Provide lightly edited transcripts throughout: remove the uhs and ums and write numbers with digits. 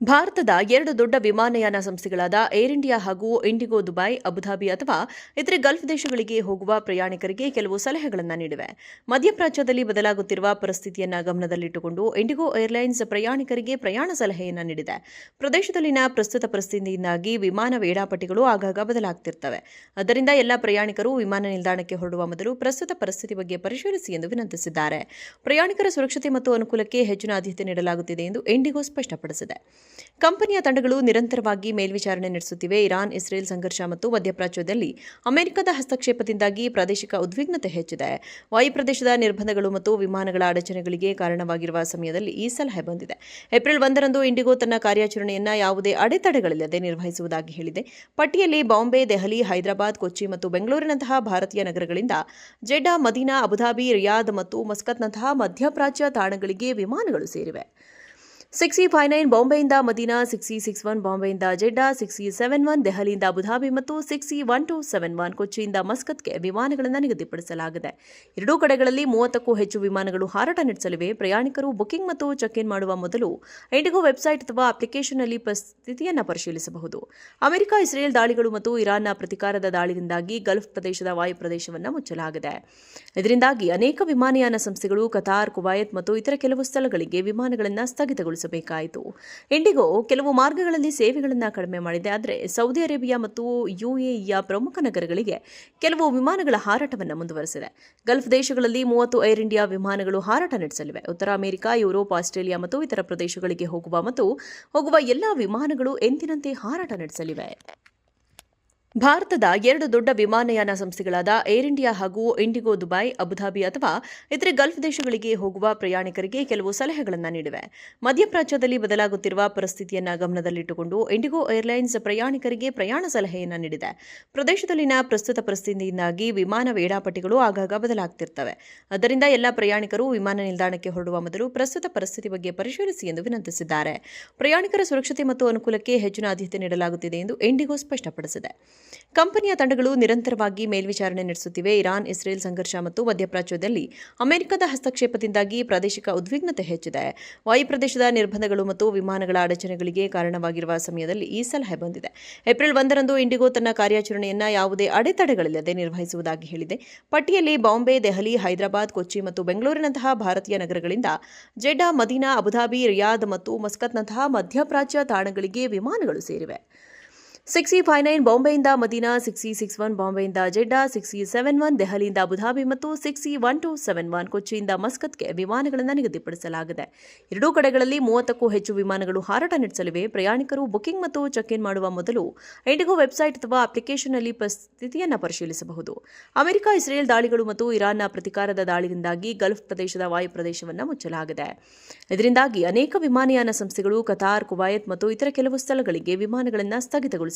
ಭಾರತದ ಎರಡು ದೊಡ್ಡ ವಿಮಾನಯಾನ ಸಂಸ್ಥೆಗಳಾದ ಏರ್ ಇಂಡಿಯಾ ಹಾಗೂ ಇಂಡಿಗೋ ದುಬೈ, ಅಬುಧಾಬಿ ಅಥವಾ ಇತರೆ ಗಲ್ಫ್ ದೇಶಗಳಿಗೆ ಹೋಗುವ ಪ್ರಯಾಣಿಕರಿಗೆ ಕೆಲವು ಸಲಹೆಗಳನ್ನು ನೀಡಿವೆ. ಮಧ್ಯಪ್ರಾಚ್ಯದಲ್ಲಿ ಬದಲಾಗುತ್ತಿರುವ ಪರಿಸ್ಥಿತಿಯನ್ನು ಗಮನದಲ್ಲಿಟ್ಟುಕೊಂಡು ಇಂಡಿಗೋ ಏರ್ಲೈನ್ಸ್ ಪ್ರಯಾಣಿಕರಿಗೆ ಪ್ರಯಾಣ ಸಲಹೆಯನ್ನು ನೀಡಿದೆ. ಪ್ರದೇಶದಲ್ಲಿನ ಪ್ರಸ್ತುತ ಪರಿಸ್ಥಿತಿಯಿಂದಾಗಿ ವಿಮಾನ ವೇಳಾಪಟ್ಟಿಗಳು ಆಗಾಗ ಬದಲಾಗುತ್ತಿರುತ್ತವೆ. ಆದ್ದರಿಂದ ಎಲ್ಲ ಪ್ರಯಾಣಿಕರು ವಿಮಾನ ನಿಲ್ದಾಣಕ್ಕೆ ಹೊರಡುವ ಮೊದಲು ಪ್ರಸ್ತುತ ಪರಿಸ್ಥಿತಿ ಬಗ್ಗೆ ಪರಿಶೀಲಿಸಿ ಎಂದು ವಿನಂತಿಸಿದ್ದಾರೆ. ಪ್ರಯಾಣಿಕರ ಸುರಕ್ಷತೆ ಮತ್ತು ಅನುಕೂಲಕ್ಕೆ ಹೆಚ್ಚಿನ ಆದ್ಯತೆ ನೀಡಲಾಗುತ್ತಿದೆ ಎಂದು ಇಂಡಿಗೋ ಸ್ಪಷ್ಟಪಡಿಸಿದೆ. ಕಂಪನಿಯ ತಂಡಗಳು ನಿರಂತರವಾಗಿ ಮೇಲ್ವಿಚಾರಣೆ ನಡೆಸುತ್ತಿವೆ. ಇರಾನ್ ಇಸ್ರೇಲ್ ಸಂಘರ್ಷ ಮತ್ತು ಮಧ್ಯಪ್ರಾಚ್ಯದಲ್ಲಿ ಅಮೆರಿಕದ ಹಸ್ತಕ್ಷೇಪದಿಂದಾಗಿ ಪ್ರಾದೇಶಿಕ ಉದ್ವಿಗ್ನತೆ ಹೆಚ್ಚಿದೆ. ವಾಯುಪ್ರದೇಶದ ನಿರ್ಬಂಧಗಳು ಮತ್ತು ವಿಮಾನಗಳ ಅಡಚಣೆಗಳಿಗೆ ಕಾರಣವಾಗಿರುವ ಸಮಯದಲ್ಲಿ ಈ ಸಲಹೆ ಬಂದಿದೆ. ಏಪ್ರಿಲ್ 1ರಂದು ಇಂಡಿಗೋ ತನ್ನ ಕಾರ್ಯಾಚರಣೆಯನ್ನು ಯಾವುದೇ ಅಡೆತಡೆಗಳಿಲ್ಲದೆ ನಿರ್ವಹಿಸುವುದಾಗಿ ಹೇಳಿದೆ. ಪಟ್ಟಿಯಲ್ಲಿ ಬಾಂಬೆ, ದೆಹಲಿ, ಹೈದರಾಬಾದ್, ಕೊಚ್ಚಿ ಮತ್ತು ಬೆಂಗಳೂರಿನಂತಹ ಭಾರತೀಯ ನಗರಗಳಿಂದ ಜೆಡ್ಡಾ, ಮದೀನಾ, ಅಬುಧಾಬಿ, ರಿಯಾದ್ ಮತ್ತು ಮಸ್ಕತ್ನಂತಹ ಮಧ್ಯಪ್ರಾಚ್ಯ ತಾಣಗಳಿಗೆ ವಿಮಾನಗಳು ಸೇರಿವೆ. 6059 ಬಾಂಬೆಯಿಂದ ಮದೀನಾ, 6061 ಬಾಂಬೆಯಿಂದ ಜೆಡ್ಡಾ, 6071 ದೆಹಲಿಯಿಂದ ಅಬುಧಾಬಿ ಮತ್ತು 601271 ಕೊಚ್ಚಿಯಿಂದ ಮಸ್ಕತ್ಗೆ ವಿಮಾನಗಳನ್ನು ನಿಗದಿಪಡಿಸಲಾಗಿದೆ. ಎರಡೂ ಕಡೆಗಳಲ್ಲಿ 30ಕ್ಕೂ ಹೆಚ್ಚು ವಿಮಾನಗಳು ಹಾರಾಟ ನಡೆಸಲಿವೆ. ಪ್ರಯಾಣಿಕರು ಬುಕಿಂಗ್ ಮತ್ತು ಚೆಕ್ ಇನ್ ಮಾಡುವ ಮೊದಲು ಇಂಡಿಗೋ ವೆಬ್ಸೈಟ್ ಅಥವಾ ಅಪ್ಲಿಕೇಶನ್ನಲ್ಲಿ ಸ್ಥಿತಿಯನ್ನು ಪರಿಶೀಲಿಸಬಹುದು. ಅಮೆರಿಕ ಇಸ್ರೇಲ್ ದಾಳಿಗಳು ಮತ್ತು ಇರಾನ್ನ ಪ್ರತಿಕಾರದ ದಾಳಿಯಿಂದಾಗಿ ಗಲ್ಫ್ ಪ್ರದೇಶದ ವಾಯುಪ್ರದೇಶವನ್ನು ಮುಚ್ಚಲಾಗಿದೆ. ಇದರಿಂದಾಗಿ ಅನೇಕ ವಿಮಾನಯಾನ ಸಂಸ್ಥೆಗಳು ಕತಾರ್, ಕುವೈತ್ ಮತ್ತು ಇತರ ಕೆಲವು ಸ್ಥಳಗಳಿಗೆ ವಿಮಾನಗಳನ್ನು ಸ್ಥಗಿತಗೊಳಿಸಿವೆ. ಇಂಡಿಗೋ ಕೆಲವು ಮಾರ್ಗಗಳಲ್ಲಿ ಸೇವೆಗಳನ್ನು ಕಡಿಮೆ ಮಾಡಿದೆ. ಆದರೆ ಸೌದಿ ಅರೇಬಿಯಾ ಮತ್ತು ಯುಎಇಯ ಪ್ರಮುಖ ನಗರಗಳಿಗೆ ಕೆಲವು ವಿಮಾನಗಳ ಹಾರಾಟವನ್ನು ಮುಂದುವರೆಸಿದೆ. ಗಲ್ಫ್ ದೇಶಗಳಲ್ಲಿ 30 ಏರ್ ಇಂಡಿಯಾ ವಿಮಾನಗಳು ಹಾರಾಟ ನಡೆಸಲಿವೆ. ಉತ್ತರ ಅಮೆರಿಕ, ಯುರೋಪ್, ಆಸ್ಟ್ರೇಲಿಯಾ ಮತ್ತು ಇತರ ಪ್ರದೇಶಗಳಿಗೆ ಹೋಗುವ ಎಲ್ಲಾ ವಿಮಾನಗಳು ಎಂದಿನಂತೆ ಹಾರಾಟ ನಡೆಸಲಿವೆ. ಭಾರತದ ಎರಡು ದೊಡ್ಡ ವಿಮಾನಯಾನ ಸಂಸ್ಥೆಗಳಾದ ಏರ್ ಇಂಡಿಯಾ ಹಾಗೂ ಇಂಡಿಗೋ ದುಬೈ, ಅಬುಧಾಬಿ ಅಥವಾ ಇತರೆ ಗಲ್ಫ್ ದೇಶಗಳಿಗೆ ಹೋಗುವ ಪ್ರಯಾಣಿಕರಿಗೆ ಕೆಲವು ಸಲಹೆಗಳನ್ನು ನೀಡಿವೆ. ಮಧ್ಯಪ್ರಾಚ್ಯದಲ್ಲಿ ಬದಲಾಗುತ್ತಿರುವ ಪರಿಸ್ಥಿತಿಯನ್ನು ಗಮನದಲ್ಲಿಟ್ಟುಕೊಂಡು ಇಂಡಿಗೋ ಏರ್ಲೈನ್ಸ್ ಪ್ರಯಾಣಿಕರಿಗೆ ಪ್ರಯಾಣ ಸಲಹೆಯನ್ನು ನೀಡಿದೆ. ಪ್ರದೇಶದಲ್ಲಿನ ಪ್ರಸ್ತುತ ಪರಿಸ್ಥಿತಿಯಿಂದಾಗಿ ವಿಮಾನ ವೇಳಾಪಟ್ಟಿಗಳು ಆಗಾಗ ಬದಲಾಗುತ್ತಿರುತ್ತವೆ. ಆದ್ದರಿಂದ ಎಲ್ಲ ಪ್ರಯಾಣಿಕರು ವಿಮಾನ ನಿಲ್ದಾಣಕ್ಕೆ ಹೊರಡುವ ಮೊದಲು ಪ್ರಸ್ತುತ ಪರಿಸ್ಥಿತಿ ಬಗ್ಗೆ ಪರಿಶೀಲಿಸಿ ಎಂದು ವಿನಂತಿಸಿದ್ದಾರೆ. ಪ್ರಯಾಣಿಕರ ಸುರಕ್ಷತೆ ಮತ್ತು ಅನುಕೂಲಕ್ಕೆ ಹೆಚ್ಚಿನ ಆದ್ಯತೆ ನೀಡಲಾಗುತ್ತಿದೆ ಎಂದು ಇಂಡಿಗೋ ಸ್ಪಷ್ಟಪಡಿಸಿದೆ. ಕಂಪನಿಯ ತಂಡಗಳು ನಿರಂತರವಾಗಿ ಮೇಲ್ವಿಚಾರಣೆ ನಡೆಸುತ್ತಿವೆ. ಇರಾನ್ ಇಸ್ರೇಲ್ ಸಂಘರ್ಷ ಮತ್ತು ಮಧ್ಯಪ್ರಾಚ್ಯದಲ್ಲಿ ಅಮೆರಿಕದ ಹಸ್ತಕ್ಷೇಪದಿಂದಾಗಿ ಪ್ರಾದೇಶಿಕ ಉದ್ವಿಗ್ನತೆ ಹೆಚ್ಚಿದೆ. ವಾಯುಪ್ರದೇಶದ ನಿರ್ಬಂಧಗಳು ಮತ್ತು ವಿಮಾನಗಳ ಅಡಚಣೆಗಳಿಗೆ ಕಾರಣವಾಗಿರುವ ಸಮಯದಲ್ಲಿ ಈ ಸಲಹೆ ಬಂದಿದೆ. ಏಪ್ರಿಲ್ 1ರಂದು ಇಂಡಿಗೋ ತನ್ನ ಕಾರ್ಯಾಚರಣೆಯನ್ನು ಯಾವುದೇ ಅಡೆತಡೆಗಳಿಲ್ಲದೆ ನಿರ್ವಹಿಸುವುದಾಗಿ ಹೇಳಿದೆ. ಪಟ್ಟಿಯಲ್ಲಿ ಬಾಂಬೆ, ದೆಹಲಿ, ಹೈದರಾಬಾದ್, ಕೊಚ್ಚಿ ಮತ್ತು ಬೆಂಗಳೂರಿನಂತಹ ಭಾರತೀಯ ನಗರಗಳಿಂದ ಜೆಡ್ಡಾ, ಮದೀನಾ, ಅಬುಧಾಬಿ, ರಿಯಾದ್ ಮತ್ತು ಮಸ್ಕತ್ನಂತಹ ಮಧ್ಯಪ್ರಾಚ್ಯ ತಾಣಗಳಿಗೆ ವಿಮಾನಗಳು ಸೇರಿವೆ. 6059 ಬಾಂಬೆಯಿಂದ ಮದೀನಾ, 6061 ಬಾಂಬೆಯಿಂದ ಜೆಡ್ಡಾ, 6071 ದೆಹಲಿಯಿಂದ ಅಬುಧಾಬಿ ಮತ್ತು 601271 ಕೊಚ್ಚಿಯಿಂದ ಮಸ್ಕತ್ಗೆ ವಿಮಾನಗಳನ್ನು ನಿಗದಿಪಡಿಸಲಾಗಿದೆ. ಎರಡೂ ಕಡೆಗಳಲ್ಲಿ 30ಕ್ಕೂ ಹೆಚ್ಚು ವಿಮಾನಗಳು ಹಾರಾಟ ನಡೆಸಲಿವೆ. ಪ್ರಯಾಣಿಕರು ಬುಕಿಂಗ್ ಮತ್ತು ಚೆಕ್ ಇನ್ ಮಾಡುವ ಮೊದಲು ಇಂಡಿಗೋ ವೆಬ್ಸೈಟ್ ಅಥವಾ ಅಪ್ಲಿಕೇಶನ್ನಲ್ಲಿ ಸ್ಥಿತಿಯನ್ನು ಪರಿಶೀಲಿಸಬಹುದು. ಅಮೆರಿಕ ಇಸ್ರೇಲ್ ದಾಳಿಗಳು ಮತ್ತು ಇರಾನ್ನ ಪ್ರತಿಕಾರದ ದಾಳಿಯಿಂದಾಗಿ ಗಲ್ಫ್ ಪ್ರದೇಶದ ವಾಯುಪ್ರದೇಶವನ್ನು ಮುಚ್ಚಲಾಗಿದೆ. ಇದರಿಂದಾಗಿ ಅನೇಕ ವಿಮಾನಯಾನ ಸಂಸ್ಥೆಗಳು ಕತಾರ್, ಕುವೈತ್ ಮತ್ತು ಇತರ ಕೆಲವು ಸ್ಥಳಗಳಿಗೆ ವಿಮಾನಗಳನ್ನು ಸ್ಥಗಿತಗೊಳಿಸಿವೆ.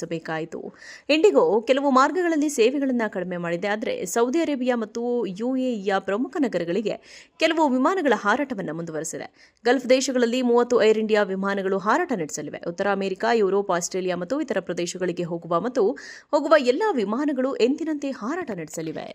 ಇಂಡಿಗೋ ಕೆಲವು ಮಾರ್ಗಗಳಲ್ಲಿ ಸೇವೆಗಳನ್ನು ಕಡಿಮೆ ಮಾಡಿದೆ. ಆದರೆ ಸೌದಿ ಅರೇಬಿಯಾ ಮತ್ತು ಯುಎಇಯ ಪ್ರಮುಖ ನಗರಗಳಿಗೆ ಕೆಲವು ವಿಮಾನಗಳ ಹಾರಾಟವನ್ನು ಮುಂದುವರೆಸಿದೆ. ಗಲ್ಫ್ ದೇಶಗಳಲ್ಲಿ 30 ಏರ್ ಇಂಡಿಯಾ ವಿಮಾನಗಳು ಹಾರಾಟ ನಡೆಸಲಿವೆ. ಉತ್ತರ ಅಮೆರಿಕ, ಯುರೋಪ್, ಆಸ್ಟ್ರೇಲಿಯಾ ಮತ್ತು ಇತರ ಪ್ರದೇಶಗಳಿಗೆ ಹೋಗುವ ಎಲ್ಲಾ ವಿಮಾನಗಳು ಎಂದಿನಂತೆ ಹಾರಾಟ ನಡೆಸಲಿವೆ.